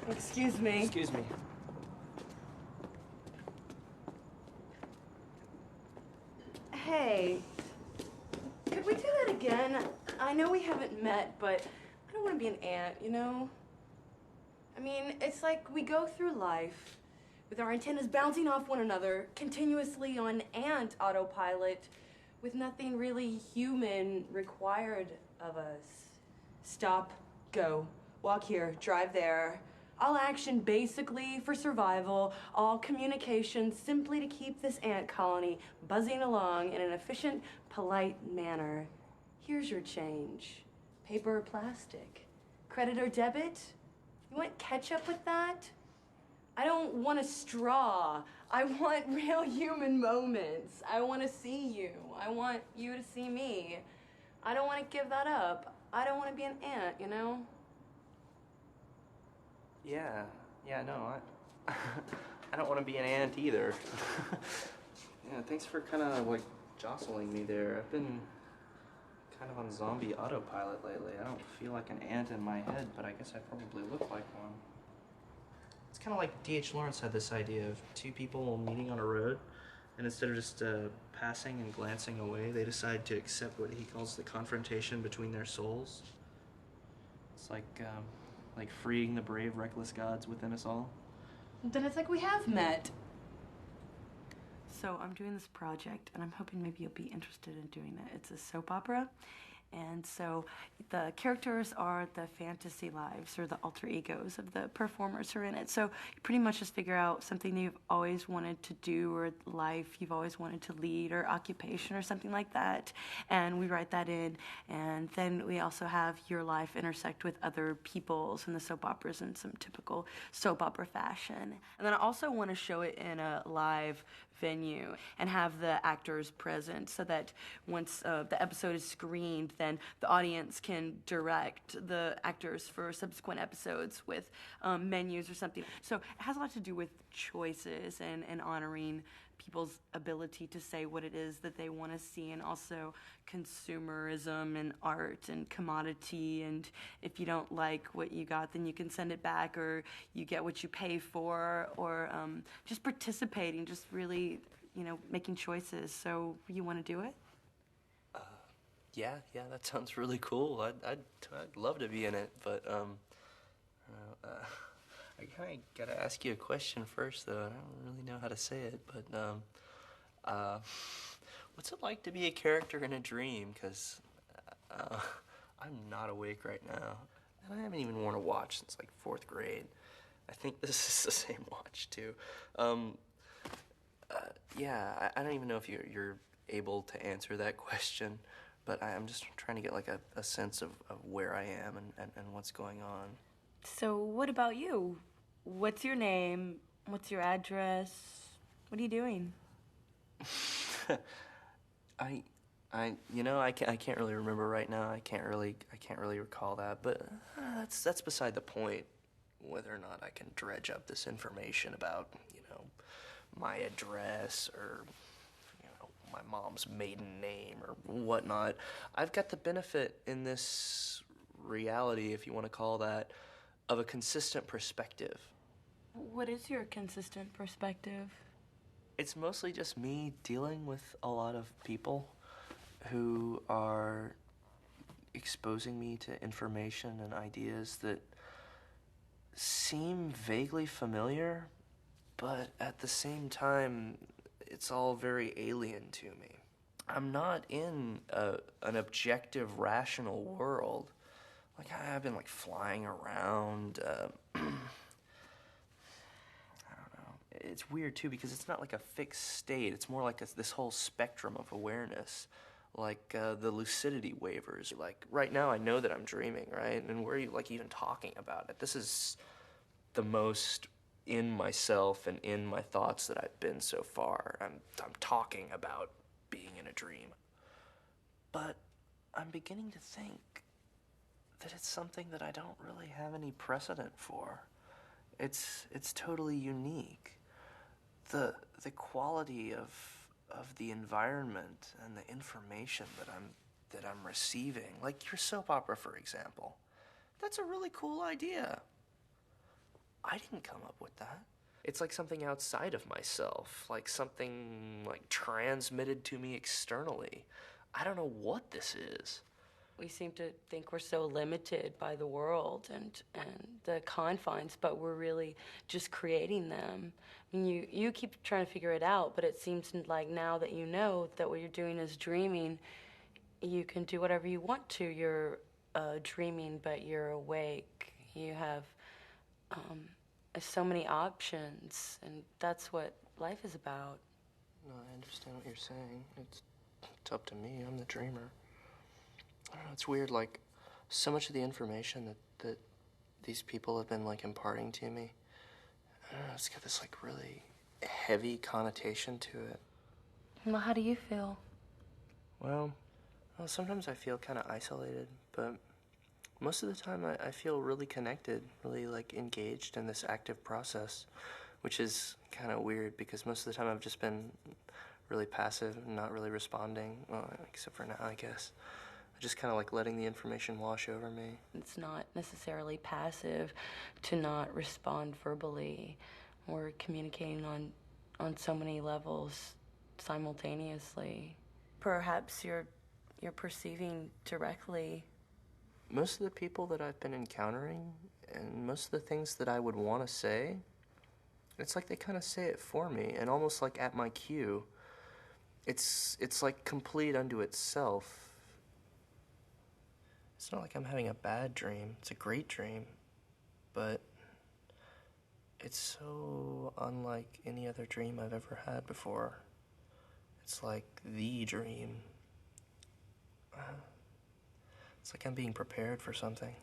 Excuse me. Excuse me. Hey, could we do that again? I know we haven't met, but I don't want to be an ant, you know? I mean, it's like we go through life with our antennas bouncing off one another, continuously on ant autopilot, with nothing really human required of us. Stop, go, walk here, drive there. All action basically for survival, all communication simply to keep this ant colony buzzing along in an efficient, polite manner. Here's your change. Paper or plastic? Credit or debit? You want ketchup with that? I don't want a straw. I want real human moments. I want to see you. I want you to see me. I don't want to give that up. I don't want to be an ant, you know? Yeah, no, I don't want to be an ant either. Yeah, thanks for kind of like jostling me there. I've been kind of on zombie autopilot lately. I don't feel like an ant in my head, but I guess I probably look like one. It's kind of like D.H. Lawrence had this idea of two people meeting on a road, and instead of just passing and glancing away, they decide to accept what he calls the confrontation between their souls. It's like freeing the brave, reckless gods within us all. Then it's like we have met. So I'm doing this project, and I'm hoping maybe you'll be interested in doing it. It's a soap opera. And so the characters are the fantasy lives or the alter egos of the performers who are in it. So you pretty much just figure out something that you've always wanted to do or life you've always wanted to lead or occupation or something like that. And we write that in. And then we also have your life intersect with other people's in the soap operas in some typical soap opera fashion. And then I also want to show it in a live venue and have the actors present so that once the episode is screened, then the audience can direct the actors for subsequent episodes with menus or something. So it has a lot to do with choices and honoring people's ability to say what it is that they want to see, and also consumerism and art and commodity, and if you don't like what you got, then you can send it back, or you get what you pay for, or just participating, just really, making choices. So you want to do it? Yeah, that sounds really cool. I'd love to be in it, but I kind of gotta ask you a question first, though. I don't really know how to say it, but what's it like to be a character in a dream? Because I'm not awake right now, and I haven't even worn a watch since like 4th grade. I think this is the same watch too. Yeah, I don't even know if you're able to answer that question. But I'm just trying to get like a sense of where I am and what's going on. So what about you? What's your name? What's your address? What are you doing? I can't really remember right now. I can't really recall that. But that's beside the point. Whether or not I can dredge up this information about my address or my mom's maiden name or whatnot. I've got the benefit in this reality, if you want to call that, of a consistent perspective. What is your consistent perspective? It's mostly just me dealing with a lot of people who are exposing me to information and ideas that seem vaguely familiar, but at the same time, it's all very alien to me. I'm not in an objective, rational world. Like, I've been, flying around. I don't know. It's weird, too, because it's not like a fixed state. It's more like this whole spectrum of awareness. Like, the lucidity waivers. Like, right now I know that I'm dreaming, right? And we're, even talking about it. This is the most in myself and in my thoughts that I've been so far. I'm talking about being in a dream. But I'm beginning to think that it's something that I don't really have any precedent for. It's totally unique. The quality of the environment and the information that I'm receiving, like your soap opera, for example. That's a really cool idea. I didn't come up with that. It's like something outside of myself, like something like transmitted to me externally. I don't know what this is. We seem to think we're so limited by the world and the confines, but we're really just creating them. I mean, you keep trying to figure it out, but it seems like now that you know that what you're doing is dreaming, you can do whatever you want to. You're dreaming, but you're awake. You have so many options, and that's what life is about. No, I understand what you're saying. It's up to me. I'm the dreamer. I don't know, it's weird, like, so much of the information that these people have been, like, imparting to me, I don't know, it's got this, like, really heavy connotation to it. Well, how do you feel? Well, sometimes I feel kind of isolated, but most of the time I feel really connected, really, like, engaged in this active process, which is kind of weird because most of the time I've just been really passive and not really responding, well, except for now, I guess. Just kind of like letting the information wash over me. It's not necessarily passive to not respond verbally or communicating on so many levels simultaneously. Perhaps you're perceiving directly. Most of the people that I've been encountering and most of the things that I would want to say, it's like they kind of say it for me and almost like at my cue. It's like complete unto itself. It's not like I'm having a bad dream. It's a great dream. But it's so unlike any other dream I've ever had before. It's like the dream. It's like I'm being prepared for something.